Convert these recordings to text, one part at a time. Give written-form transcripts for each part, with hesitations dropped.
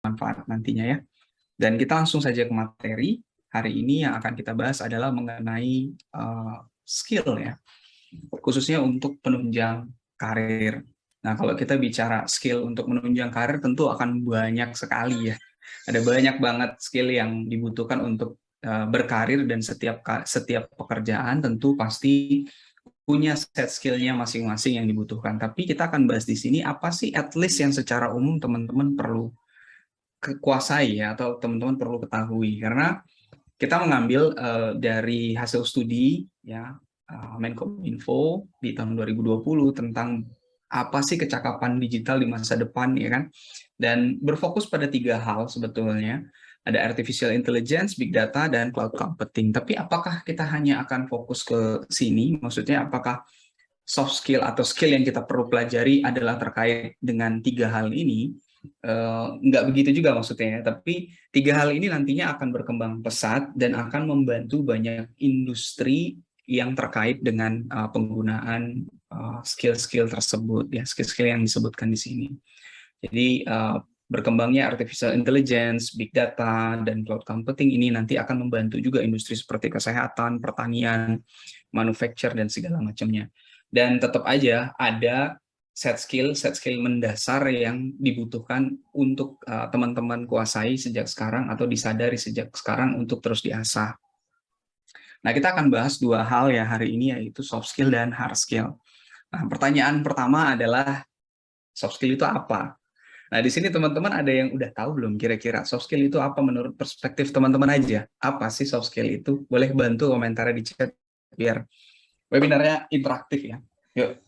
manfaat nantinya ya. Dan kita langsung saja ke materi. Hari ini yang akan kita bahas adalah mengenai skill ya, khususnya untuk penunjang karir. Nah, kalau kita bicara skill untuk menunjang karir tentu akan banyak sekali ya. Ada banyak banget skill yang dibutuhkan untuk berkarir, dan setiap pekerjaan tentu pasti punya set skillnya masing-masing yang dibutuhkan. Tapi kita akan bahas di sini apa sih at least yang secara umum teman-teman perlu kuasai ya, atau teman-teman perlu ketahui, karena kita mengambil dari hasil studi ya, Menkominfo di tahun 2020 tentang apa sih kecakapan digital di masa depan ya kan, dan berfokus pada 3 hal sebetulnya. Ada artificial intelligence, big data, dan cloud computing. Tapi apakah kita hanya akan fokus ke sini? Maksudnya apakah soft skill atau skill yang kita perlu pelajari adalah terkait dengan 3 hal ini? Nggak begitu juga maksudnya, tapi 3 hal ini nantinya akan berkembang pesat dan akan membantu banyak industri yang terkait dengan penggunaan skill-skill tersebut ya, skill-skill yang disebutkan di sini. Jadi berkembangnya artificial intelligence, big data, dan cloud computing ini nanti akan membantu juga industri seperti kesehatan, pertanian, manufacture, dan segala macamnya. Dan tetap aja ada set skill mendasar yang dibutuhkan untuk teman-teman kuasai sejak sekarang atau disadari sejak sekarang untuk terus diasah. Nah, kita akan bahas 2 hal ya hari ini, yaitu soft skill dan hard skill. Nah, pertanyaan pertama adalah soft skill itu apa? Nah, di sini teman-teman ada yang udah tahu belum kira-kira soft skill itu apa menurut perspektif teman-teman aja? Apa sih soft skill itu? Boleh bantu komentarnya di chat biar webinarnya interaktif ya. Yuk,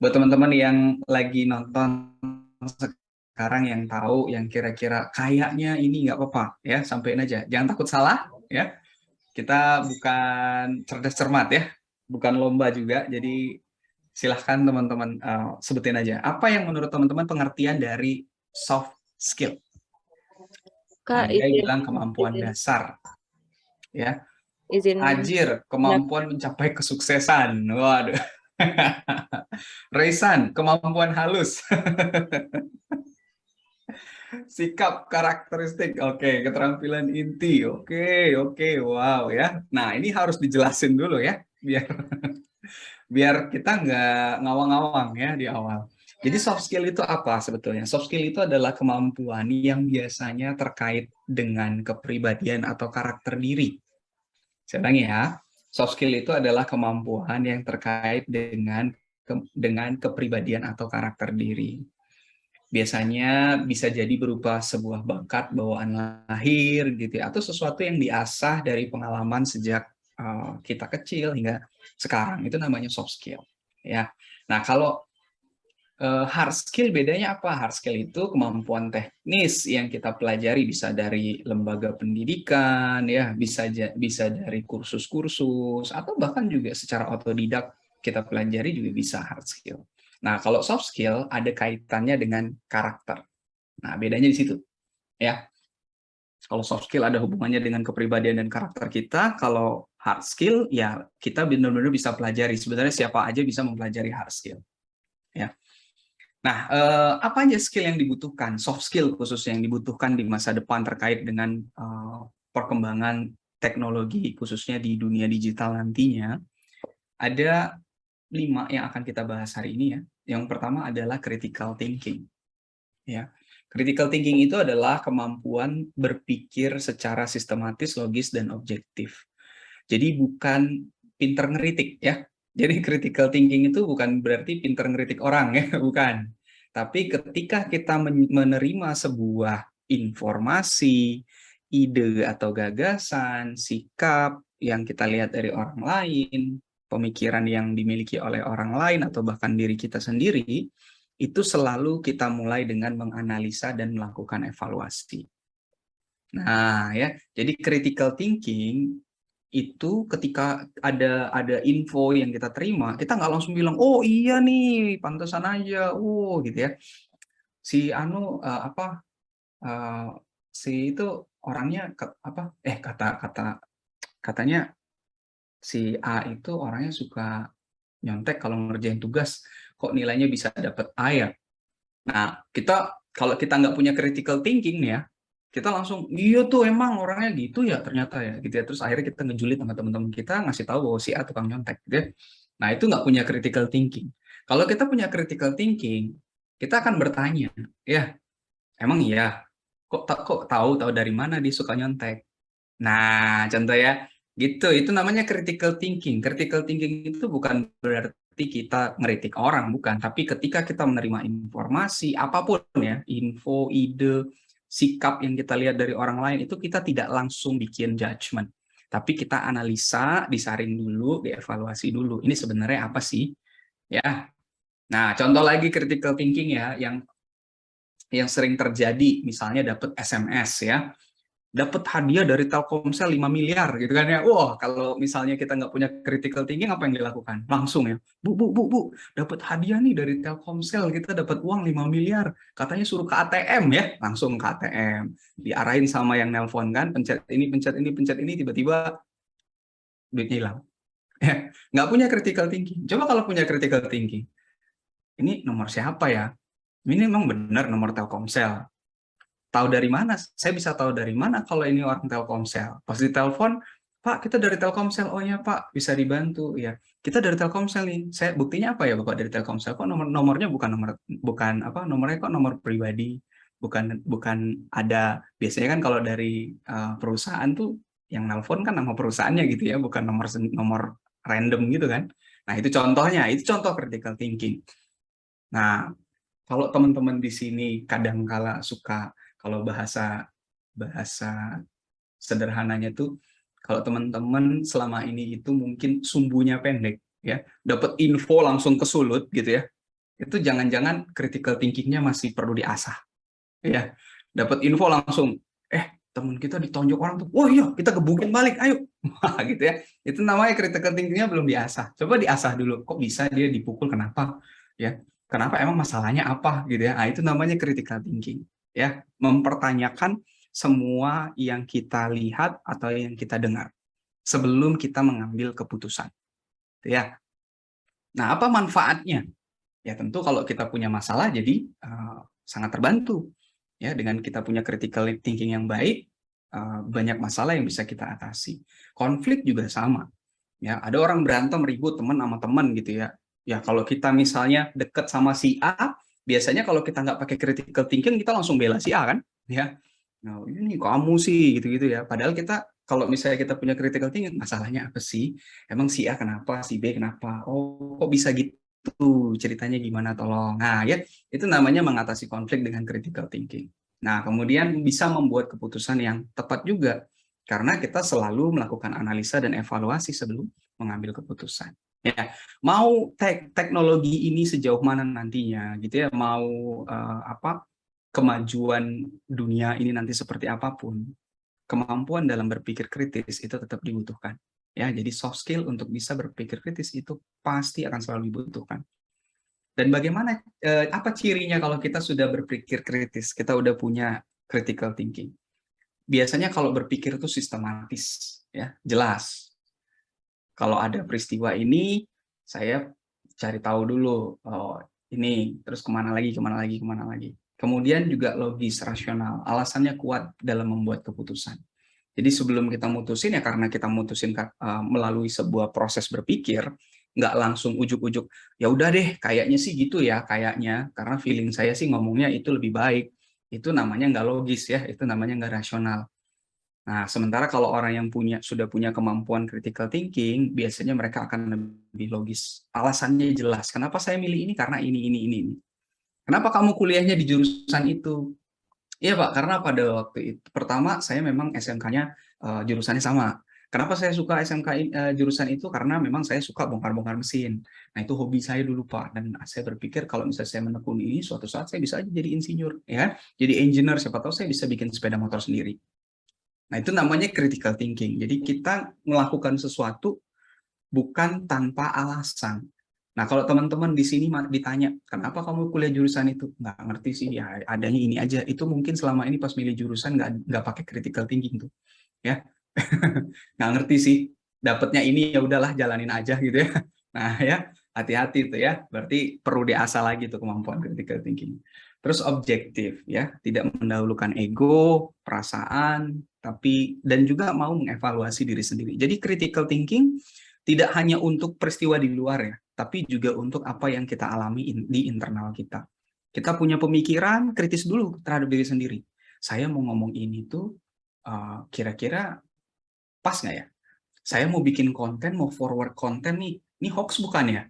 buat teman-teman yang lagi nonton sekarang yang tahu, yang kira-kira kayaknya ini nggak apa-apa ya, sampein aja. Jangan takut salah ya. Kita bukan cerdas cermat ya, bukan lomba juga. Jadi silahkan teman-teman sebutin aja. Apa yang menurut teman-teman pengertian dari soft skill? Kak, Ada yang bilang kemampuan dasar. Ya. izin Ajir, kemampuan mencapai kesuksesan. Waduh. Reisan, kemampuan halus. Sikap, karakteristik. Oke, keterampilan inti. Oke, wow ya. Nah, ini harus dijelasin dulu ya, biar kita nggak ngawang-ngawang ya di awal. Jadi soft skill itu apa sebetulnya? Soft skill itu adalah kemampuan yang biasanya terkait dengan kepribadian atau karakter diri. Saya ulangi ya, soft skill itu adalah kemampuan yang terkait dengan kepribadian atau karakter diri. Biasanya bisa jadi berupa sebuah bakat bawaan lahir gitu ya, atau sesuatu yang diasah dari pengalaman sejak kita kecil hingga sekarang. Itu namanya soft skill ya. Nah, kalau hard skill bedanya apa? Hard skill itu kemampuan teknis yang kita pelajari, bisa dari lembaga pendidikan ya, bisa dari kursus-kursus, atau bahkan juga secara otodidak kita pelajari juga bisa hard skill. Nah, kalau soft skill ada kaitannya dengan karakter. Nah, bedanya di situ ya. Kalau soft skill ada hubungannya dengan kepribadian dan karakter kita, kalau hard skill ya kita benar-benar bisa pelajari. Sebenarnya siapa aja bisa mempelajari hard skill ya. Nah, apa aja skill yang dibutuhkan, soft skill khususnya yang dibutuhkan di masa depan terkait dengan perkembangan teknologi, khususnya di dunia digital nantinya? Ada 5 yang akan kita bahas hari ini ya. Yang pertama adalah critical thinking. Ya, critical thinking itu adalah kemampuan berpikir secara sistematis, logis, dan objektif. Jadi bukan pinter ngeritik ya. Jadi critical thinking itu bukan berarti pinter ngeritik orang ya, bukan. Tapi ketika kita menerima sebuah informasi, ide atau gagasan, sikap yang kita lihat dari orang lain, pemikiran yang dimiliki oleh orang lain atau bahkan diri kita sendiri, itu selalu kita mulai dengan menganalisa dan melakukan evaluasi. Nah, ya, jadi critical thinking itu ketika ada info yang kita terima, kita nggak langsung bilang, oh iya nih, pantesan aja, gitu ya. Si Anu si itu orangnya katanya si A itu orangnya suka nyontek kalau ngerjain tugas, kok nilainya bisa dapat A ya. Nah, kita Kalau kita nggak punya critical thinking nih ya, kita langsung, iya tuh emang orangnya gitu ya ternyata ya, gitu ya. Terus akhirnya kita ngejulit sama teman-teman kita, ngasih tahu bahwa si A tukang nyontek, gitu ya. Nah itu nggak punya critical thinking. Kalau kita punya critical thinking, kita akan bertanya, ya emang iya, kok tahu dari mana dia suka nyontek. Nah, contoh ya, gitu. Itu namanya critical thinking. Critical thinking itu bukan berarti kita ngeritik orang, bukan. Tapi ketika kita menerima informasi, apapun ya, info, ide, sikap yang kita lihat dari orang lain, itu kita tidak langsung bikin judgment. Tapi kita analisa, disaring dulu, dievaluasi dulu. Ini sebenarnya apa sih? Ya. Nah, contoh lagi critical thinking ya, yang sering terjadi, misalnya dapat SMS ya, dapat hadiah dari Telkomsel 5 miliar gitu kan ya. Wah, kalau misalnya kita nggak punya critical thinking, apa yang dilakukan? Langsung ya, Bu, dapat hadiah nih dari Telkomsel, kita dapat uang 5 miliar. Katanya suruh ke ATM ya, langsung ke ATM. Diarahin sama yang nelpon kan, pencet ini, pencet ini, pencet ini, tiba-tiba duitnya hilang. Nggak punya critical thinking. Coba kalau punya critical thinking, ini nomor siapa ya? Ini memang benar nomor Telkomsel. Tahu dari mana? Saya bisa tahu dari mana kalau ini orang Telkomsel? Pas ditelepon, Pak, kita dari Telkomsel. Oh ya Pak, bisa dibantu. Ya, kita dari Telkomsel nih. Saya buktinya apa ya Bapak dari Telkomsel? Kok nomornya bukan apa? Nomornya kok nomor pribadi? Bukan bukan ada, biasanya kan kalau dari perusahaan tuh yang nelpon kan nama perusahaannya gitu ya, bukan nomor random gitu kan. Nah, itu contohnya, itu contoh critical thinking. Nah, kalau teman-teman di sini kadang kala suka, kalau bahasa bahasa sederhananya tuh, kalau teman-teman selama ini itu mungkin sumbunya pendek ya, dapat info langsung ke sulut gitu ya, itu jangan-jangan critical thinking-nya masih perlu diasah ya. Dapat info langsung, teman kita ditonjok orang tuh, wah iya kita gebukin balik, ayo. Wah, gitu ya, itu namanya critical thinking-nya belum diasah. Coba diasah dulu, kok bisa dia dipukul, kenapa ya, kenapa, emang masalahnya apa gitu ya. Nah, itu namanya critical thinking ya, mempertanyakan semua yang kita lihat atau yang kita dengar sebelum kita mengambil keputusan ya. Nah, apa manfaatnya? Ya tentu kalau kita punya masalah jadi sangat terbantu ya, dengan kita punya critical thinking yang baik, banyak masalah yang bisa kita atasi. Konflik juga sama ya, ada orang berantem ribut teman sama teman gitu ya. Ya kalau kita misalnya deket sama si A, biasanya kalau kita nggak pakai critical thinking, kita langsung bela si A kan ya. Nah, ini kamu sih gitu-gitu ya. Padahal kita, kalau misalnya kita punya critical thinking, masalahnya apa sih? Emang si A kenapa, si B kenapa? Oh, kok bisa gitu? Ceritanya gimana, tolong. Nah, ya, itu namanya mengatasi konflik dengan critical thinking. Nah, kemudian bisa membuat keputusan yang tepat juga, karena kita selalu melakukan analisa dan evaluasi sebelum mengambil keputusan. Ya, mau teknologi ini sejauh mana nantinya, gitu ya, mau kemajuan dunia ini nanti seperti apapun, kemampuan dalam berpikir kritis itu tetap dibutuhkan. Ya, jadi soft skill untuk bisa berpikir kritis itu pasti akan selalu dibutuhkan. Dan bagaimana, apa cirinya kalau kita sudah berpikir kritis, kita udah punya critical thinking? Biasanya kalau berpikir itu sistematis, ya, jelas. Kalau ada peristiwa ini, saya cari tahu dulu, oh ini, terus kemana lagi, kemana lagi, kemana lagi. Kemudian juga logis, rasional, alasannya kuat dalam membuat keputusan. Jadi sebelum kita mutusin, ya karena kita mutusin melalui sebuah proses berpikir, nggak langsung ujuk-ujuk, ya udah deh, kayaknya sih gitu ya, kayaknya, karena feeling saya sih ngomongnya itu lebih baik. Itu namanya nggak logis ya, itu namanya nggak rasional. Nah, sementara kalau orang yang sudah punya kemampuan critical thinking, biasanya mereka akan lebih logis. Alasannya jelas. Kenapa saya milih ini? Karena ini. Kenapa kamu kuliahnya di jurusan itu? Iya Pak, karena pada waktu itu pertama saya memang SMK-nya jurusannya sama. Kenapa saya suka SMK jurusan itu? Karena memang saya suka bongkar-bongkar mesin. Nah itu hobi saya dulu Pak, dan saya berpikir kalau misalnya saya menekuni ini, suatu saat saya bisa aja jadi insinyur, ya, jadi engineer. Siapa tahu saya bisa bikin sepeda motor sendiri. Nah itu namanya critical thinking. Jadi kita melakukan sesuatu bukan tanpa alasan. Nah, kalau teman-teman di sini ditanya, kenapa kamu kuliah jurusan itu? Nggak ngerti sih, ya adanya ini aja. Itu mungkin selama ini pas milih jurusan nggak pakai critical thinking tuh, ya. Nggak ngerti sih, dapatnya ini ya udahlah jalanin aja gitu ya. Nah ya, hati-hati tuh ya. Berarti perlu diasah lagi tuh kemampuan critical thinking. Terus objektif ya, tidak mendahulukan ego, perasaan, tapi dan juga mau mengevaluasi diri sendiri. Jadi critical thinking tidak hanya untuk peristiwa di luar ya, tapi juga untuk apa yang kita alami di internal kita. Kita punya pemikiran kritis dulu terhadap diri sendiri. Saya mau ngomong ini tuh kira-kira pas nggak ya? Saya mau bikin konten, mau forward konten nih, ini hoax bukan ya?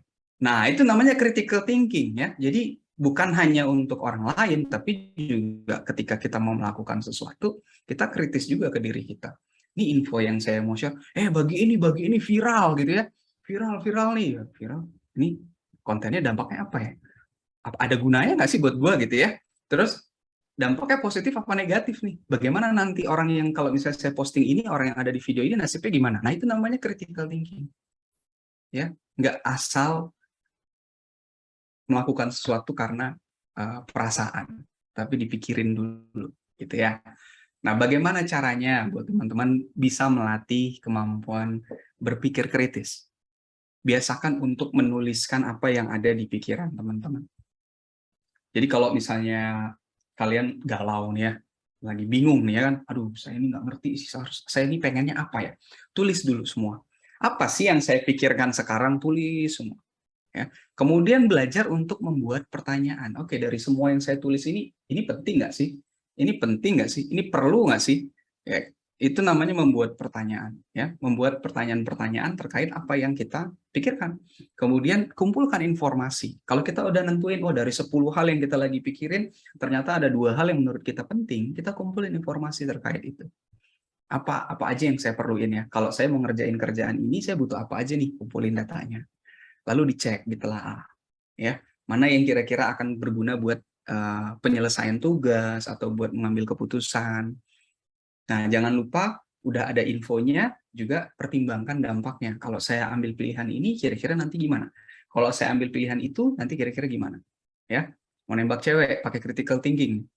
Nah, itu namanya critical thinking ya. Jadi bukan hanya untuk orang lain, tapi juga ketika kita mau melakukan sesuatu, kita kritis juga ke diri kita. Ini info yang saya mau share, bagi ini viral gitu ya. Viral nih, ya, viral. Ini kontennya dampaknya apa ya? Ada gunanya nggak sih buat gua gitu ya? Terus dampaknya positif apa negatif nih? Bagaimana nanti orang yang kalau misalnya saya posting ini, orang yang ada di video ini nasibnya gimana? Nah, itu namanya critical thinking. Ya, nggak asal melakukan sesuatu karena perasaan, tapi dipikirin dulu, gitu ya. Nah, bagaimana caranya buat teman-teman bisa melatih kemampuan berpikir kritis? Biasakan untuk menuliskan apa yang ada di pikiran teman-teman. Jadi kalau misalnya kalian galau nih ya, lagi bingung nih ya kan, aduh saya ini nggak ngerti sih, saya ini pengennya apa ya? Tulis dulu semua. Apa sih yang saya pikirkan sekarang, tulis semua. Ya. Kemudian belajar untuk membuat pertanyaan. Oke, dari semua yang saya tulis ini penting nggak sih? Ini penting nggak sih? Ini perlu nggak sih? Ya, itu namanya membuat pertanyaan. Ya, membuat pertanyaan-pertanyaan terkait apa yang kita pikirkan. Kemudian kumpulkan informasi. Kalau kita udah nentuin, dari 10 hal yang kita lagi pikirin, ternyata ada 2 hal yang menurut kita penting, kita kumpulin informasi terkait itu. Apa aja yang saya perluin ya? Kalau saya mau ngerjain kerjaan ini, saya butuh apa aja nih? Kumpulin datanya. Lalu dicek, ditelaah, ya mana yang kira-kira akan berguna buat penyelesaian tugas atau buat mengambil keputusan. Nah, jangan lupa udah ada infonya, juga pertimbangkan dampaknya. Kalau saya ambil pilihan ini, kira-kira nanti gimana? Kalau saya ambil pilihan itu, nanti kira-kira gimana? Ya, mau nembak cewek pakai critical thinking.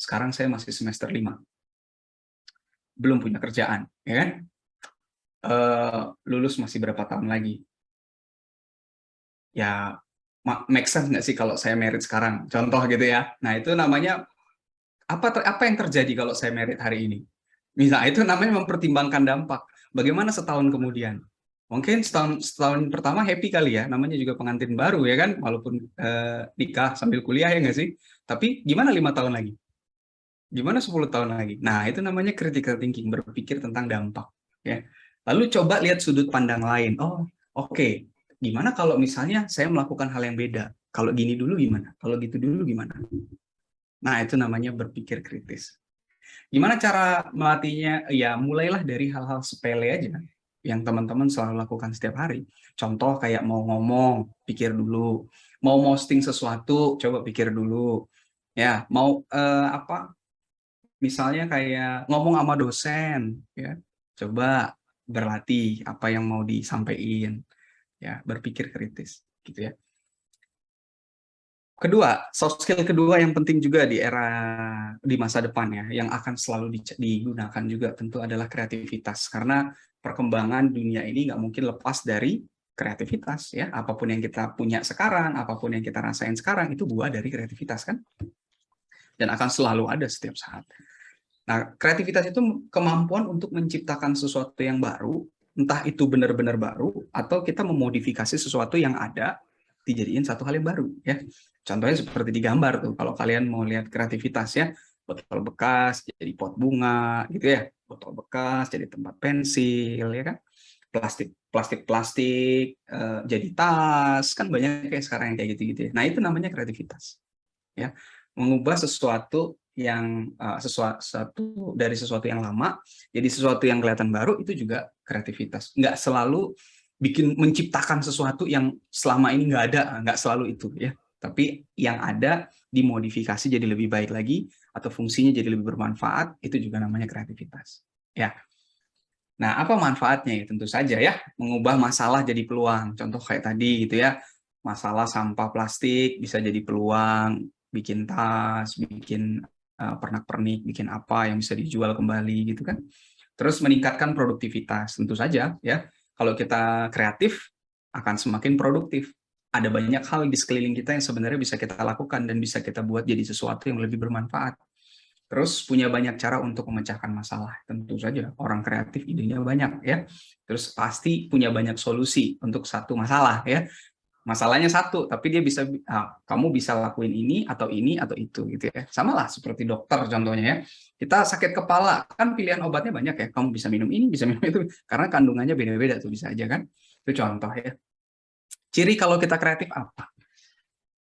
Sekarang saya masih semester 5, belum punya kerjaan, ya kan? Lulus masih berapa tahun lagi? Ya, make sense nggak sih kalau saya merit sekarang? Contoh gitu ya. Nah, itu namanya apa yang terjadi kalau saya merit hari ini? Misal, itu namanya mempertimbangkan dampak. Bagaimana setahun kemudian? Mungkin setahun pertama happy kali ya, namanya juga pengantin baru ya kan, walaupun nikah sambil kuliah ya nggak sih? Tapi gimana 5 tahun lagi? Gimana 10 tahun lagi? Nah, itu namanya critical thinking, berpikir tentang dampak. Ya. Lalu coba lihat sudut pandang lain. Oh, oke. Gimana kalau misalnya saya melakukan hal yang beda? Kalau gini dulu gimana? Kalau gitu dulu gimana? Nah, itu namanya berpikir kritis. Gimana cara melatihnya? Ya, mulailah dari hal-hal sepele aja yang teman-teman selalu lakukan setiap hari. Contoh kayak mau ngomong, pikir dulu. Mau posting sesuatu, coba pikir dulu. Ya, mau misalnya kayak ngomong sama dosen, ya, coba berlatih apa yang mau disampaikan, ya, berpikir kritis, gitu ya. Kedua, soft skill kedua yang penting juga di masa depan ya, yang akan selalu digunakan juga tentu adalah kreativitas, karena perkembangan dunia ini nggak mungkin lepas dari kreativitas ya. Apapun yang kita punya sekarang, apapun yang kita rasain sekarang itu buah dari kreativitas kan, dan akan selalu ada setiap saat. Nah, kreativitas itu kemampuan untuk menciptakan sesuatu yang baru, entah itu benar-benar baru, atau kita memodifikasi sesuatu yang ada, dijadiin satu hal yang baru. Ya. Contohnya seperti di gambar tuh, kalau kalian mau lihat kreativitas ya, botol bekas jadi pot bunga, gitu ya, botol bekas jadi tempat pensil, ya kan, plastik jadi tas, kan banyak kayak sekarang yang kayak gitu-gitu ya. Nah, itu namanya kreativitas. Ya, mengubah sesuatu yang sesuatu dari sesuatu yang lama jadi sesuatu yang kelihatan baru, itu juga kreativitas. Nggak selalu menciptakan sesuatu yang selama ini nggak ada, nggak selalu itu ya. Tapi yang ada dimodifikasi jadi lebih baik lagi atau fungsinya jadi lebih bermanfaat, itu juga namanya kreativitas. Ya. Nah, apa manfaatnya ya? Tentu saja ya, mengubah masalah jadi peluang. Contoh kayak tadi gitu ya, masalah sampah plastik bisa jadi peluang, bikin tas, bikin pernak-pernik, bikin apa yang bisa dijual kembali gitu kan. Terus meningkatkan produktivitas, tentu saja ya. Kalau kita kreatif akan semakin produktif. ada banyak hal di sekeliling kita yang sebenarnya bisa kita lakukan dan bisa kita buat jadi sesuatu yang lebih bermanfaat. Terus punya banyak cara untuk memecahkan masalah. Tentu saja orang kreatif idenya banyak ya. Terus pasti punya banyak solusi untuk satu masalah ya. Masalahnya satu, tapi dia bisa kamu bisa lakuin ini atau itu gitu ya. Sama lah seperti dokter contohnya ya. Kita sakit kepala, kan pilihan obatnya banyak ya. Kamu bisa minum ini, bisa minum itu karena kandungannya beda-beda tuh bisa aja kan. Itu contoh ya. Ciri kalau kita kreatif apa?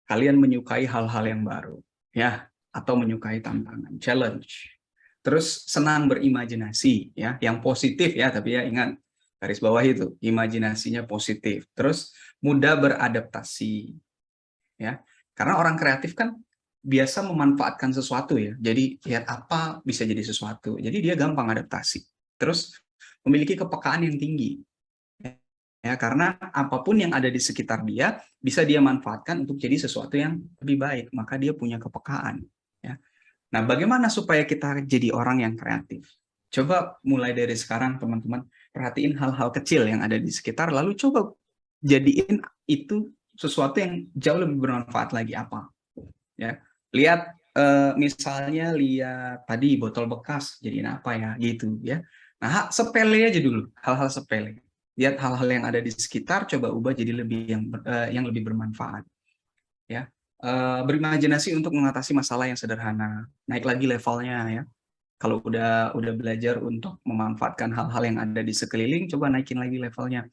Kalian menyukai hal-hal yang baru ya atau menyukai tantangan, challenge. Terus senang berimajinasi ya, yang positif ya, tapi ya ingat garis bawah itu, imajinasinya positif. Terus mudah beradaptasi ya. Karena orang kreatif kan biasa memanfaatkan sesuatu ya. Jadi lihat apa bisa jadi sesuatu. Jadi dia gampang adaptasi. Terus memiliki kepekaan yang tinggi. Ya, karena apapun yang ada di sekitar dia bisa dia manfaatkan untuk jadi sesuatu yang lebih baik. Maka dia punya kepekaan ya. Nah, bagaimana supaya kita jadi orang yang kreatif? Coba mulai dari sekarang teman-teman perhatiin hal-hal kecil yang ada di sekitar, lalu coba jadiin itu sesuatu yang jauh lebih bermanfaat lagi apa? Ya, lihat misalnya lihat tadi botol bekas jadiin apa ya gitu ya. Nah, sepele aja dulu, hal-hal sepele. Lihat hal-hal yang ada di sekitar, coba ubah jadi lebih yang lebih bermanfaat. Ya, berimajinasi untuk mengatasi masalah yang sederhana, naik lagi levelnya ya. Kalau udah belajar untuk memanfaatkan hal-hal yang ada di sekeliling, coba naikin lagi levelnya.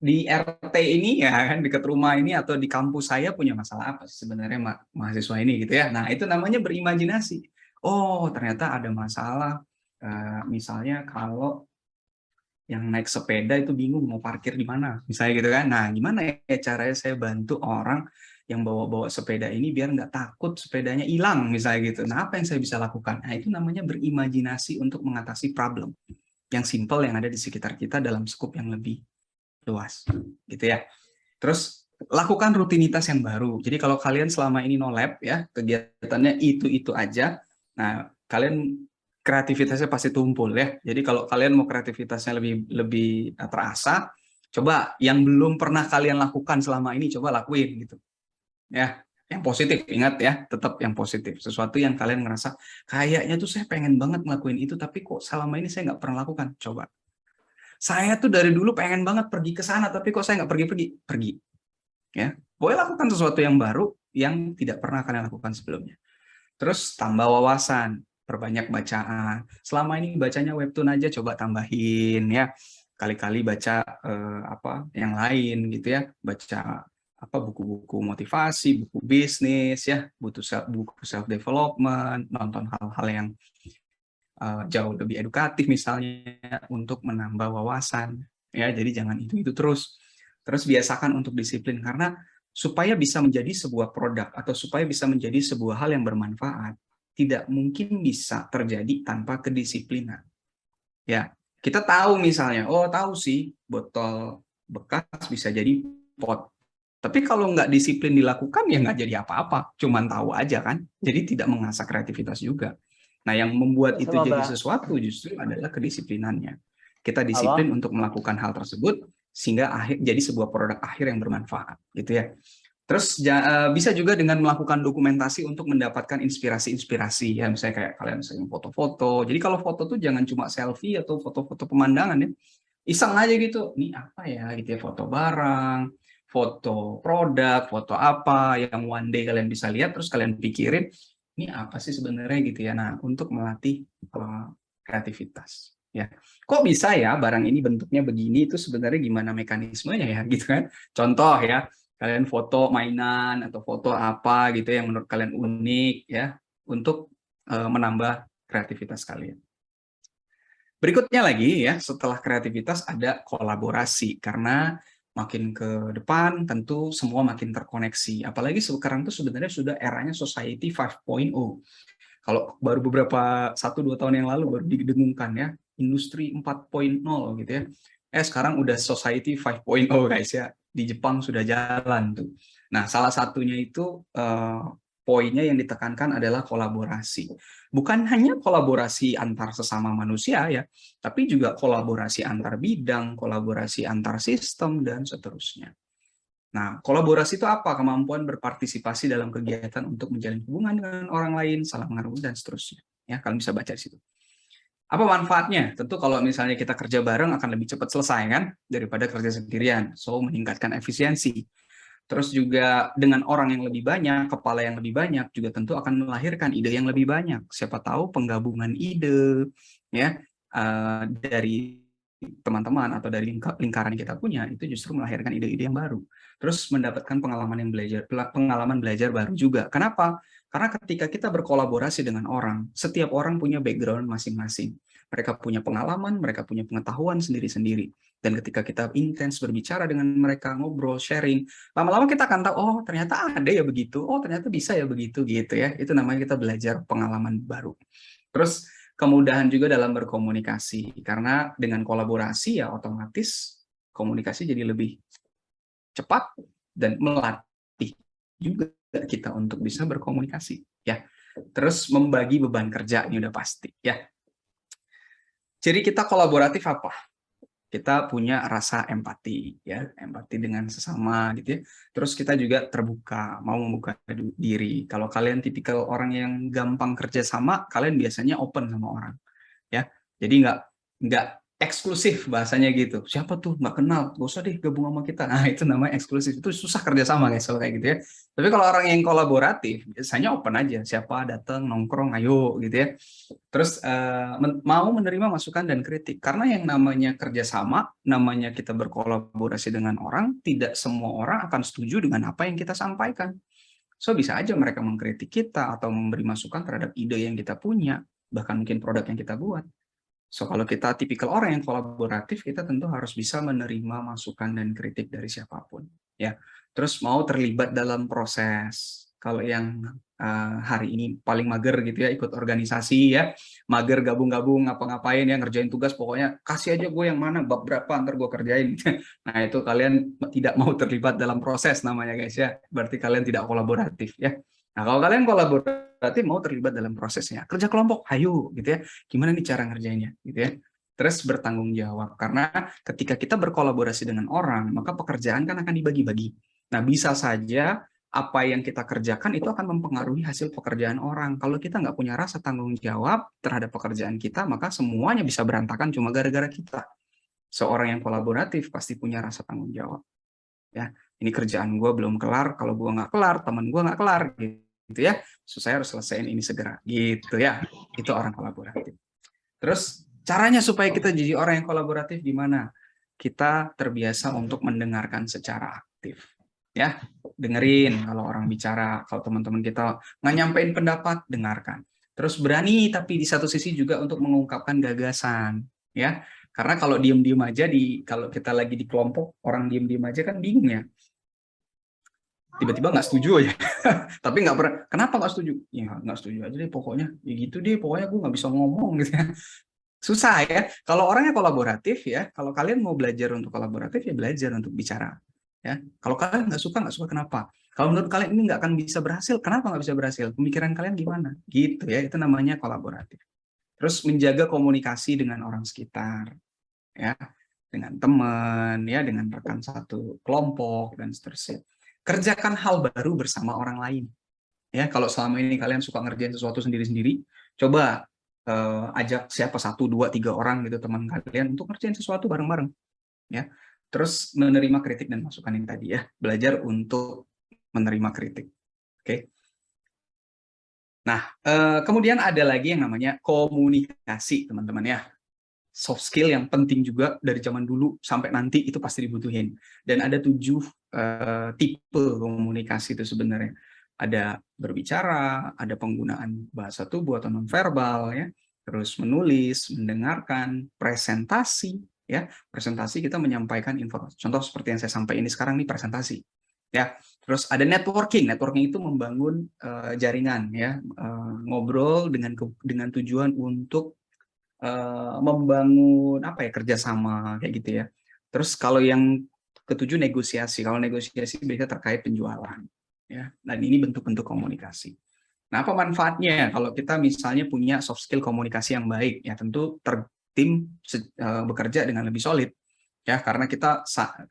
Di RT ini ya kan dekat rumah ini atau di kampus saya punya masalah apa sih sebenarnya mahasiswa ini gitu ya. Nah, itu namanya berimajinasi. Oh, ternyata ada masalah misalnya kalau yang naik sepeda itu bingung mau parkir di mana, misalnya gitu kan. Nah, gimana ya caranya saya bantu orang yang bawa-bawa sepeda ini biar nggak takut sepedanya hilang, misalnya gitu. Nah, apa yang saya bisa lakukan? Nah, itu namanya berimajinasi untuk mengatasi problem yang simple yang ada di sekitar kita dalam skup yang lebih luas, gitu ya. Terus lakukan rutinitas yang baru. Jadi kalau kalian selama ini no lab ya, kegiatannya itu aja. Nah, kalian kreativitasnya pasti tumpul ya. Jadi kalau kalian mau kreativitasnya lebih terasa, coba yang belum pernah kalian lakukan selama ini coba lakuin gitu. Ya, yang positif ingat ya, tetap yang positif. Sesuatu yang kalian ngerasa kayaknya tuh saya pengen banget ngelakuin itu tapi kok selama ini saya nggak pernah lakukan. Coba. Saya tuh dari dulu pengen banget pergi ke sana tapi kok saya nggak pergi-pergi. Pergi. Ya, boleh lakukan sesuatu yang baru yang tidak pernah kalian lakukan sebelumnya. Terus tambah wawasan, perbanyak bacaan. Selama ini bacanya webtoon aja, coba tambahin ya. Kali-kali baca apa yang lain gitu ya. Baca apa buku-buku motivasi, buku bisnis ya, buku self development, nonton hal-hal yang jauh lebih edukatif misalnya untuk menambah wawasan ya. Jadi jangan itu terus. Terus biasakan untuk disiplin karena supaya bisa menjadi sebuah produk atau supaya bisa menjadi sebuah hal yang bermanfaat, tidak mungkin bisa terjadi tanpa kedisiplinan. Ya, kita tahu misalnya, oh tahu sih botol bekas bisa jadi pot. Tapi kalau nggak disiplin dilakukan ya nggak jadi apa-apa, cuman tahu aja kan. Jadi tidak mengasah kreativitas juga. Nah, yang membuat itu jadi sesuatu justru adalah kedisiplinannya. Kita disiplin untuk melakukan hal tersebut sehingga jadi sebuah produk akhir yang bermanfaat, gitu ya. Terus bisa juga dengan melakukan dokumentasi untuk mendapatkan inspirasi-inspirasi ya, misalnya kayak kalian sering foto-foto. Jadi kalau foto tuh jangan cuma selfie atau foto-foto pemandangan ya. Iseng aja gitu. Ini apa ya gitu ya, foto barang, foto produk, foto apa yang one day kalian bisa lihat terus kalian pikirin ini apa sih sebenarnya gitu ya. Nah, untuk melatih kreativitas ya. Kok bisa ya barang ini bentuknya begini, itu sebenarnya gimana mekanismenya ya gitu kan. Contoh ya, kalian foto mainan atau foto apa gitu yang menurut kalian unik ya untuk menambah kreativitas kalian. Berikutnya lagi ya, setelah kreativitas ada kolaborasi karena makin ke depan tentu semua makin terkoneksi. Apalagi sekarang tuh sebenarnya sudah eranya Society 5.0. Kalau baru beberapa 1-2 tahun yang lalu baru didengungkan ya, industri 4.0 gitu ya. Sekarang udah Society 5.0 guys ya. Di Jepang sudah jalan tuh. Nah, salah satunya itu poinnya yang ditekankan adalah kolaborasi. Bukan hanya kolaborasi antar sesama manusia ya, tapi juga kolaborasi antar bidang, kolaborasi antar sistem dan seterusnya. Nah, kolaborasi itu apa? Kemampuan berpartisipasi dalam kegiatan untuk menjalin hubungan dengan orang lain, saling menghargai dan seterusnya. Ya, kalian bisa baca di situ. Apa manfaatnya? Tentu kalau misalnya kita kerja bareng akan lebih cepat selesai kan daripada kerja sendirian. So, meningkatkan efisiensi. Terus juga dengan orang yang lebih banyak, kepala yang lebih banyak juga tentu akan melahirkan ide yang lebih banyak. Siapa tahu penggabungan ide ya dari teman-teman atau dari lingkaran yang kita punya itu justru melahirkan ide-ide yang baru. Terus mendapatkan pengalaman belajar baru juga. Kenapa? Karena ketika kita berkolaborasi dengan orang, setiap orang punya background masing-masing. Mereka punya pengalaman, mereka punya pengetahuan sendiri-sendiri. Dan ketika kita intens berbicara dengan mereka, ngobrol, sharing, lama-lama kita akan tahu, oh ternyata ada ya begitu, oh ternyata bisa ya begitu, gitu ya. Itu namanya kita belajar pengalaman baru. Terus kemudahan juga dalam berkomunikasi, karena dengan kolaborasi ya otomatis komunikasi jadi lebih cepat dan melatih juga kita untuk bisa berkomunikasi. Ya, terus membagi beban kerja ini udah pasti. Ya, ciri kita kolaboratif apa? Kita punya rasa empati, ya, empati dengan sesama gitu ya. Terus kita juga terbuka, mau membuka diri. Kalau kalian tipikal orang yang gampang kerja sama, kalian biasanya open sama orang, ya. Jadi nggak eksklusif bahasanya gitu. Siapa tuh nggak kenal, nggak usah deh gabung sama kita. Nah itu namanya eksklusif. Itu susah kerja sama guys kalau kayak gitu ya. Tapi kalau orang yang kolaboratif, biasanya open aja. Siapa datang nongkrong, ayo gitu ya. Terus mau menerima masukan dan kritik. Karena yang namanya kerjasama, namanya kita berkolaborasi dengan orang, tidak semua orang akan setuju dengan apa yang kita sampaikan. So bisa aja mereka mengkritik kita atau memberi masukan terhadap ide yang kita punya, bahkan mungkin produk yang kita buat. So kalau kita tipikal orang yang kolaboratif, kita tentu harus bisa menerima masukan dan kritik dari siapapun. Ya, terus mau terlibat dalam proses. Kalau yang hari ini paling mager gitu ya, ikut organisasi ya, mager gabung-gabung ngapa-ngapain ya, ngerjain tugas, pokoknya kasih aja gue yang mana, bab berapa, ntar gue kerjain. Nah itu kalian tidak mau terlibat dalam proses namanya guys ya, berarti kalian tidak kolaboratif ya. Nah kalau kalian kolaboratif mau terlibat dalam prosesnya, kerja kelompok, ayo gitu ya, gimana nih cara ngerjainnya gitu ya. Terus bertanggung jawab, karena ketika kita berkolaborasi dengan orang, maka pekerjaan kan akan dibagi-bagi. Nah bisa saja apa yang kita kerjakan itu akan mempengaruhi hasil pekerjaan orang. Kalau kita nggak punya rasa tanggung jawab terhadap pekerjaan kita, maka semuanya bisa berantakan cuma gara-gara kita. Seorang yang kolaboratif pasti punya rasa tanggung jawab. Ya, ini kerjaan gue belum kelar, kalau gue nggak kelar, teman gue nggak kelar, gitu ya. So, saya harus selesaiin ini segera, gitu ya. Itu orang kolaboratif. Terus caranya supaya kita jadi orang yang kolaboratif gimana? Kita terbiasa untuk mendengarkan secara aktif. Ya, dengerin kalau orang bicara, kalau teman-teman kita nggak nyampein pendapat, dengarkan. Terus berani tapi di satu sisi juga untuk mengungkapkan gagasan, ya. Karena kalau diem-diem aja kalau kita lagi di kelompok, orang diem-diem aja kan bingung ya. Tiba-tiba nggak setuju aja. Tapi nggak pernah, kenapa nggak setuju? Ya nggak setuju aja deh pokoknya. Ya gitu deh, pokoknya gue nggak bisa ngomong gitu ya. Susah ya. Kalau orangnya kolaboratif ya, kalau kalian mau belajar untuk kolaboratif ya belajar untuk bicara. Ya, kalau kalian nggak suka kenapa? Kalau menurut kalian ini nggak akan bisa berhasil, kenapa nggak bisa berhasil? Pemikiran kalian gimana? Gitu ya, itu namanya kolaboratif. Terus menjaga komunikasi dengan orang sekitar, ya, dengan teman, ya, dengan rekan satu kelompok dan seterusnya. Kerjakan hal baru bersama orang lain. Ya, kalau selama ini kalian suka ngerjain sesuatu sendiri-sendiri, coba ajak siapa 1, 2, 3 orang gitu teman kalian untuk ngerjain sesuatu bareng-bareng ya. Terus menerima kritik dan masukan yang tadi ya, belajar untuk menerima kritik. Oke. Nah, kemudian ada lagi yang namanya komunikasi, teman-teman ya. Soft skill yang penting juga dari zaman dulu sampai nanti itu pasti dibutuhin. Dan ada 7 tipe komunikasi itu sebenarnya. Ada berbicara, ada penggunaan bahasa tubuh atau nonverbal ya, terus menulis, mendengarkan, presentasi ya. Presentasi kita menyampaikan informasi. Contoh seperti yang saya sampaikan ini sekarang nih presentasi. Ya, terus ada networking. Networking itu membangun jaringan ya, ngobrol dengan tujuan untuk membangun apa ya, kerjasama kayak gitu ya. Terus kalau yang ketujuh negosiasi. Kalau negosiasi biasanya terkait penjualan ya. Dan ini bentuk-bentuk komunikasi. Nah, apa manfaatnya kalau kita misalnya punya soft skill komunikasi yang baik? Ya tentu tim bekerja dengan lebih solid ya, karena kita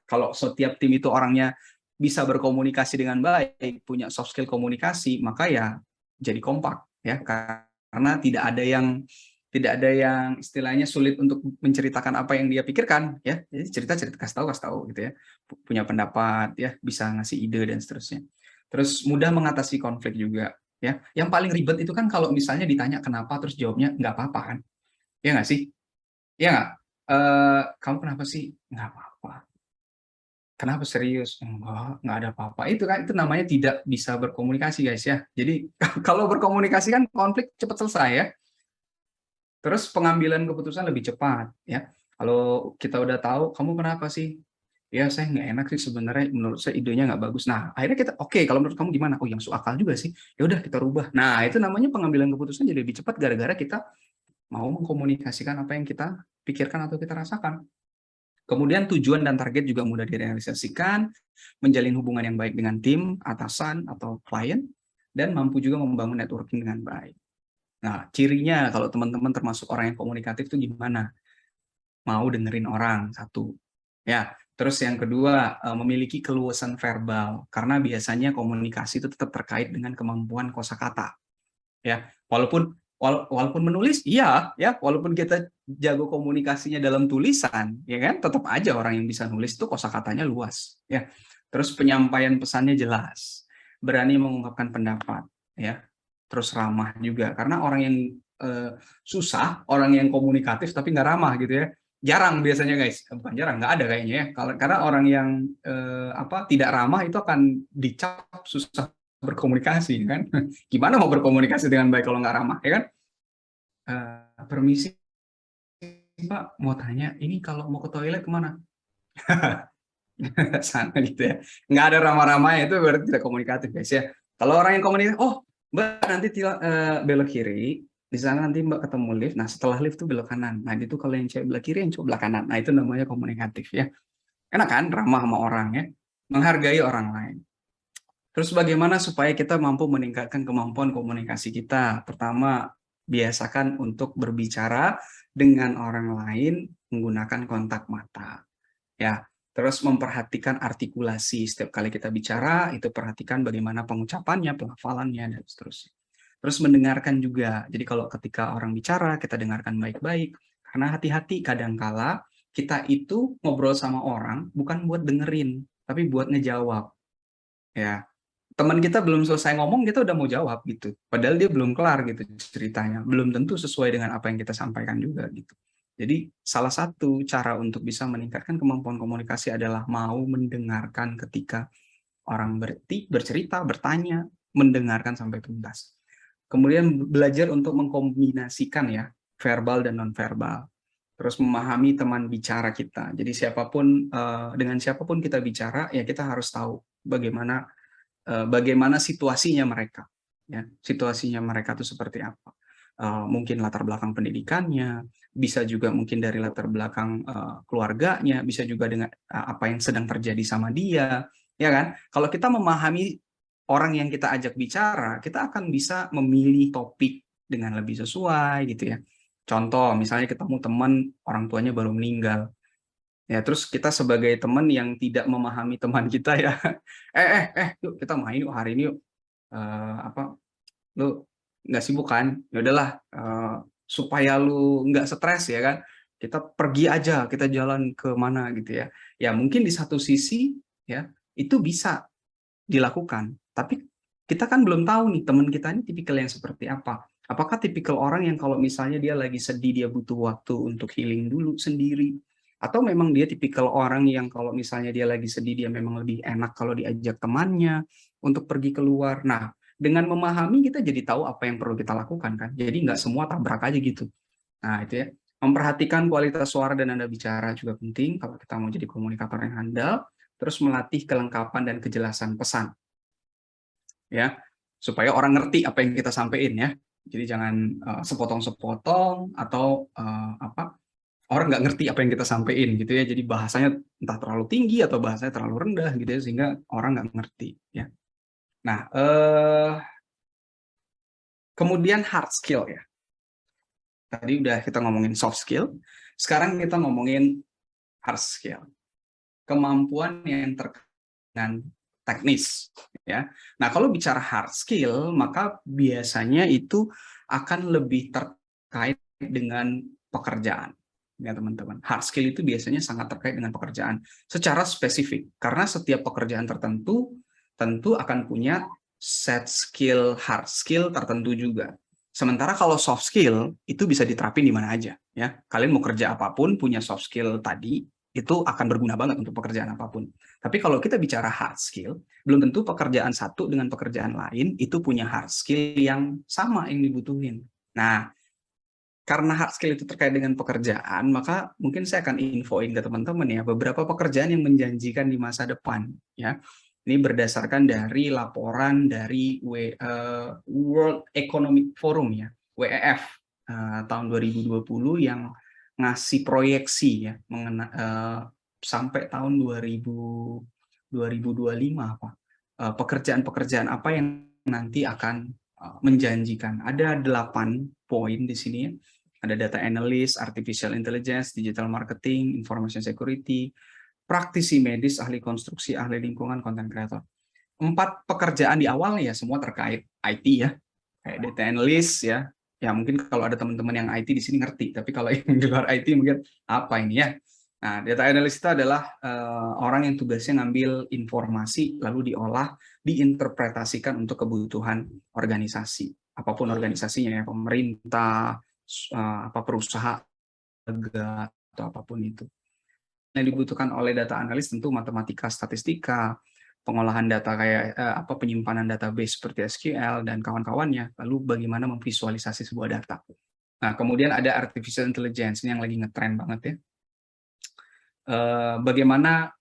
kalau setiap tim itu orangnya bisa berkomunikasi dengan baik, punya soft skill komunikasi, maka ya jadi kompak ya, karena tidak ada yang istilahnya sulit untuk menceritakan apa yang dia pikirkan ya. Jadi cerita kasih tahu gitu ya. Punya pendapat ya, bisa ngasih ide dan seterusnya. Terus mudah mengatasi konflik juga ya. Yang paling ribet itu kan kalau misalnya ditanya kenapa terus jawabnya nggak apa-apa kan. Ya nggak sih? Ya nggak? Kamu kenapa sih? Nggak apa-apa. Kenapa serius? Nggak ada apa-apa. Itu kan, itu namanya tidak bisa berkomunikasi guys ya. Jadi kalau berkomunikasi kan konflik cepat selesai ya. Terus pengambilan keputusan lebih cepat ya. Kalau kita udah tahu, kamu kenapa sih? Ya saya nggak enak sih sebenarnya, menurut saya idenya nggak bagus. Nah akhirnya kita, oke, kalau menurut kamu gimana? Oh yang masuk akal juga sih. Ya udah kita rubah. Nah itu namanya pengambilan keputusan jadi lebih cepat gara-gara kita mau mengkomunikasikan apa yang kita pikirkan atau kita rasakan. Kemudian tujuan dan target juga mudah direalisasikan, menjalin hubungan yang baik dengan tim, atasan, atau klien, dan mampu juga membangun networking dengan baik. Nah, cirinya kalau teman-teman termasuk orang yang komunikatif itu gimana? Mau dengerin orang, satu. Ya, terus yang kedua, memiliki keluasan verbal, karena biasanya komunikasi itu tetap terkait dengan kemampuan kosakata. Ya, walaupun menulis, iya, ya, walaupun kita jago komunikasinya dalam tulisan, ya kan, tetap aja orang yang bisa nulis itu kosakatanya luas, ya. Terus penyampaian pesannya jelas, berani mengungkapkan pendapat, ya. Terus ramah juga, karena orang yang susah, orang yang komunikatif tapi nggak ramah gitu ya, jarang biasanya guys, bukan jarang, nggak ada kayaknya ya. Karena orang yang tidak ramah itu akan dicap susah berkomunikasi kan. Gimana mau berkomunikasi dengan baik kalau nggak ramah ya kan? Permisi Pak, mau tanya, ini kalau mau ke toilet kemana? Sana gitu ya. Nggak ada ramah-ramahnya, itu berarti tidak komunikatif guys ya. Kalau orang yang komunikatif, oh Mbak nanti belok kiri, di sana nanti Mbak ketemu lift. Nah setelah lift tuh belok kanan. Nah itu kalau yang cewek belok kiri, yang cowok belok kanan. Nah itu namanya komunikatif ya. Enak kan, ramah sama orang ya, menghargai orang lain. Terus bagaimana supaya kita mampu meningkatkan kemampuan komunikasi kita? Pertama, biasakan untuk berbicara dengan orang lain menggunakan kontak mata. Ya, terus memperhatikan artikulasi setiap kali kita bicara, itu perhatikan bagaimana pengucapannya, pelafalannya dan seterusnya. Terus mendengarkan juga. Jadi kalau ketika orang bicara, kita dengarkan baik-baik. Karena hati-hati kadangkala kita itu ngobrol sama orang bukan buat dengerin, tapi buat ngejawab. Ya, teman kita belum selesai ngomong kita udah mau jawab gitu, padahal dia belum kelar gitu ceritanya, belum tentu sesuai dengan apa yang kita sampaikan juga gitu. Jadi salah satu cara untuk bisa meningkatkan kemampuan komunikasi adalah mau mendengarkan ketika orang bercerita, bertanya, mendengarkan sampai tuntas. Kemudian belajar untuk mengkombinasikan ya verbal dan non-verbal, terus memahami teman bicara kita. Jadi siapapun, dengan siapapun kita bicara ya kita harus tahu bagaimana situasinya mereka, ya, situasinya mereka itu seperti apa. Mungkin latar belakang pendidikannya, bisa juga mungkin dari latar belakang keluarganya, bisa juga dengan apa yang sedang terjadi sama dia, ya kan? Kalau kita memahami orang yang kita ajak bicara, kita akan bisa memilih topik dengan lebih sesuai gitu ya. Contoh, misalnya ketemu teman orang tuanya baru meninggal, ya, terus kita sebagai teman yang tidak memahami teman kita ya, yuk kita main yuk hari ini yuk, lu nggak sibuk kan? Ya udahlah, supaya lu nggak stres ya kan, kita pergi aja, kita jalan ke mana gitu ya. Ya mungkin di satu sisi ya itu bisa dilakukan, tapi kita kan belum tahu nih teman kita ini tipikal yang seperti apa. Apakah tipikal orang yang kalau misalnya dia lagi sedih dia butuh waktu untuk healing dulu sendiri, atau memang dia tipikal orang yang kalau misalnya dia lagi sedih dia memang lebih enak kalau diajak temannya untuk pergi keluar. Nah, dengan memahami kita jadi tahu apa yang perlu kita lakukan kan. Jadi nggak semua tabrak aja gitu. Nah, itu ya. Memperhatikan kualitas suara dan nada bicara juga penting kalau kita mau jadi komunikator yang handal. Terus melatih kelengkapan dan kejelasan pesan, ya, supaya orang ngerti apa yang kita sampaikan ya. Jadi jangan sepotong-sepotong atau orang nggak ngerti apa yang kita sampaikan gitu ya. Jadi bahasanya entah terlalu tinggi atau bahasanya terlalu rendah gitu ya, sehingga orang nggak ngerti ya. Nah, kemudian hard skill ya. Tadi udah kita ngomongin soft skill, sekarang kita ngomongin hard skill. Kemampuan yang terkait dengan teknis, ya. Nah, kalau bicara hard skill, maka biasanya itu akan lebih terkait dengan pekerjaan, ya teman-teman. Hard skill itu biasanya sangat terkait dengan pekerjaan secara spesifik, karena setiap pekerjaan tertentu tentu akan punya set skill, hard skill tertentu juga. Sementara kalau soft skill itu bisa diterapin di mana aja, ya. Kalian mau kerja apapun punya soft skill tadi itu akan berguna banget untuk pekerjaan apapun. Tapi kalau kita bicara hard skill, belum tentu pekerjaan satu dengan pekerjaan lain itu punya hard skill yang sama yang dibutuhin. Nah, karena hard skill itu terkait dengan pekerjaan, maka mungkin saya akan infoin ke teman-teman ya beberapa pekerjaan yang menjanjikan di masa depan, ya. Ini berdasarkan dari laporan dari World Economic Forum, ya, WEF, tahun 2020 yang ngasih proyeksi, ya, sampai tahun 2025 apa pekerjaan-pekerjaan apa yang nanti akan menjanjikan. Ada 8 poin di sini, ya. Ada data analyst, artificial intelligence, digital marketing, information security, praktisi medis, ahli konstruksi, ahli lingkungan, content creator. 4 pekerjaan di awal ya semua terkait IT, ya. Kayak data analyst, ya. Ya mungkin kalau ada teman-teman yang IT di sini ngerti, tapi kalau yang di luar IT mungkin apa ini, ya. Nah, data analyst itu adalah orang yang tugasnya ngambil informasi lalu diolah, diinterpretasikan untuk kebutuhan organisasi. Apapun organisasinya, ya, pemerintah, apa perusahaan, atau apapun itu. Yang dibutuhkan oleh data analis tentu matematika, statistika, pengolahan data kayak penyimpanan database seperti SQL dan kawan-kawannya, lalu bagaimana memvisualisasi sebuah data. Nah, kemudian ada artificial intelligence, ini yang lagi ngetren banget, ya. Bagaimana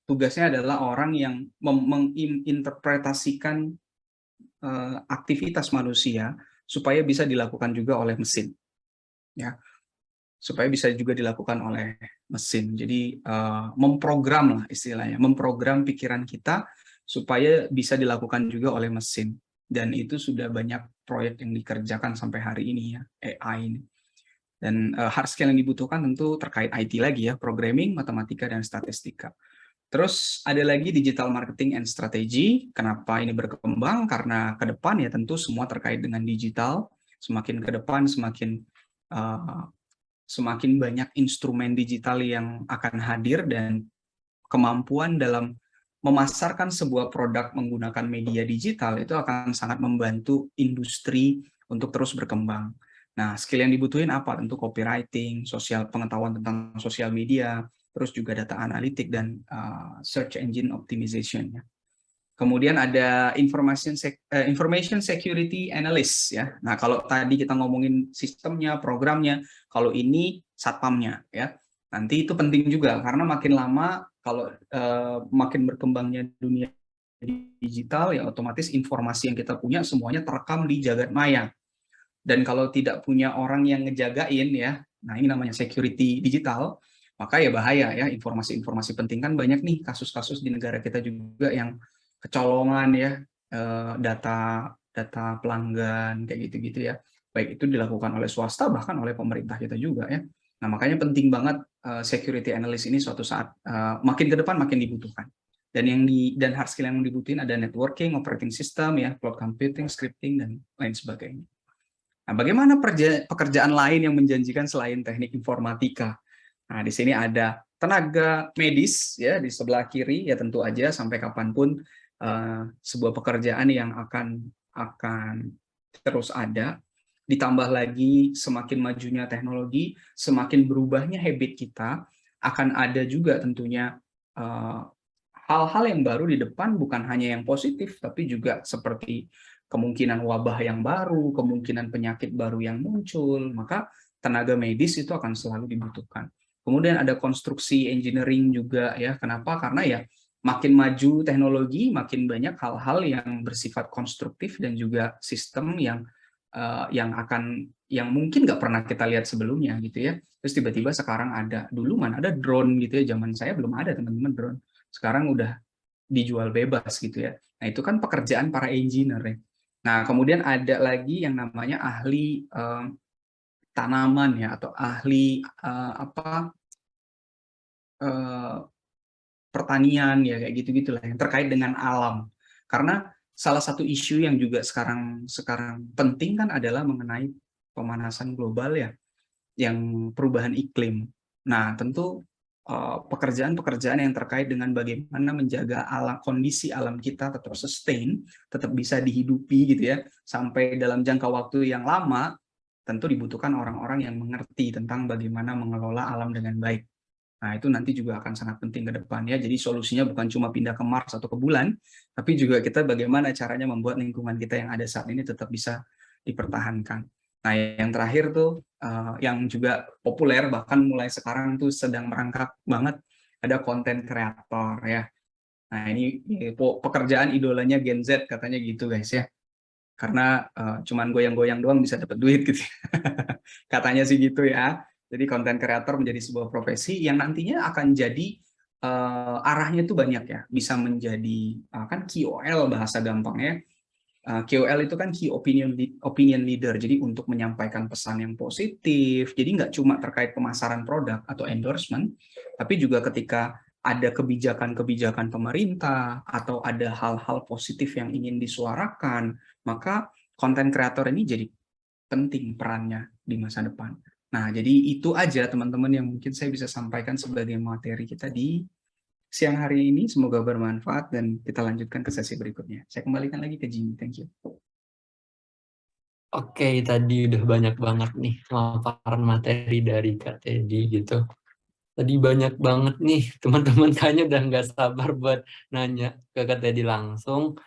tugasnya adalah orang yang menginterpretasikan aktivitas manusia supaya bisa dilakukan juga oleh mesin, ya. Supaya bisa juga dilakukan oleh mesin. Jadi memprogram lah istilahnya, memprogram pikiran kita supaya bisa dilakukan juga oleh mesin. Dan itu sudah banyak proyek yang dikerjakan sampai hari ini, ya, AI ini. Dan hard skill yang dibutuhkan tentu terkait IT lagi, ya, programming, matematika, dan statistika. Terus ada lagi digital marketing and strategy. Kenapa ini berkembang? Karena ke depan ya tentu semua terkait dengan digital. Semakin ke depan semakin banyak instrumen digital yang akan hadir dan kemampuan dalam memasarkan sebuah produk menggunakan media digital itu akan sangat membantu industri untuk terus berkembang. Nah, skill yang dibutuhin apa? Tentu copywriting, pengetahuan tentang sosial media, terus juga data analitik dan search engine optimization, ya. Kemudian ada information security analyst, ya. Nah, kalau tadi kita ngomongin sistemnya, programnya, kalau ini satpamnya, ya. Nanti itu penting juga karena makin lama kalau makin berkembangnya dunia digital, ya otomatis informasi yang kita punya semuanya terekam di jagat maya. Dan kalau tidak punya orang yang ngejagain, ya, nah ini namanya security digital, maka ya bahaya, ya, informasi-informasi penting kan banyak nih kasus-kasus di negara kita juga yang kecolongan, ya, data pelanggan kayak gitu-gitu, ya. Baik itu dilakukan oleh swasta bahkan oleh pemerintah kita juga, ya. Nah, makanya penting banget security analyst ini suatu saat makin ke depan makin dibutuhkan. Dan hard skill yang dibutuhin ada networking, operating system, ya, cloud computing, scripting dan lain sebagainya. Nah, bagaimana pekerjaan lain yang menjanjikan selain teknik informatika? Nah, di sini ada tenaga medis, ya, di sebelah kiri, ya tentu aja sampai kapanpun sebuah pekerjaan yang akan terus ada. Ditambah lagi semakin majunya teknologi, semakin berubahnya habit kita, akan ada juga tentunya hal-hal yang baru di depan, bukan hanya yang positif, tapi juga seperti kemungkinan wabah yang baru, kemungkinan penyakit baru yang muncul, maka tenaga medis itu akan selalu dibutuhkan. Kemudian ada konstruksi engineering juga, ya. Kenapa? Karena ya makin maju teknologi, makin banyak hal-hal yang bersifat konstruktif dan juga sistem yang mungkin nggak pernah kita lihat sebelumnya, gitu, ya. Terus tiba-tiba sekarang dulu mana ada drone, gitu ya, zaman saya belum ada teman-teman drone. Sekarang udah dijual bebas, gitu ya. Nah, itu kan pekerjaan para engineer, ya. Nah, kemudian ada lagi yang namanya ahli tanaman, ya, atau ahli pertanian ya kayak gitu-gitulah yang terkait dengan alam. Karena salah satu isu yang juga sekarang penting kan adalah mengenai pemanasan global ya, yang perubahan iklim. Nah, tentu pekerjaan-pekerjaan yang terkait dengan bagaimana menjaga kondisi alam kita tetap sustain, tetap bisa dihidupi gitu ya, sampai dalam jangka waktu yang lama, tentu dibutuhkan orang-orang yang mengerti tentang bagaimana mengelola alam dengan baik. Nah, itu nanti juga akan sangat penting ke depan ya. Jadi solusinya bukan cuma pindah ke Mars atau ke bulan, tapi juga kita bagaimana caranya membuat lingkungan kita yang ada saat ini tetap bisa dipertahankan. Nah, yang terakhir tuh yang juga populer bahkan mulai sekarang tuh sedang merangkak banget ada konten kreator ya. Nah, ini pekerjaan idolanya Gen Z katanya gitu guys ya. Karena cuman goyang-goyang doang bisa dapat duit gitu. Katanya sih gitu ya. Jadi konten kreator menjadi sebuah profesi yang nantinya akan jadi arahnya tuh banyak ya. Bisa menjadi kan KOL bahasa gampangnya. KOL itu kan key opinion leader, jadi untuk menyampaikan pesan yang positif, jadi nggak cuma terkait pemasaran produk atau endorsement, tapi juga ketika ada kebijakan-kebijakan pemerintah atau ada hal-hal positif yang ingin disuarakan, maka konten kreator ini jadi penting perannya di masa depan. Nah, jadi itu aja teman-teman yang mungkin saya bisa sampaikan sebagai materi kita di siang hari ini. Semoga bermanfaat dan kita lanjutkan ke sesi berikutnya. Saya kembalikan lagi ke Jimmy. Thank you. Oke, tadi udah banyak banget nih pemaparan materi dari Kak Teddy gitu. Tadi banyak banget nih teman-teman kayaknya udah nggak sabar buat nanya ke Kak Teddy langsung.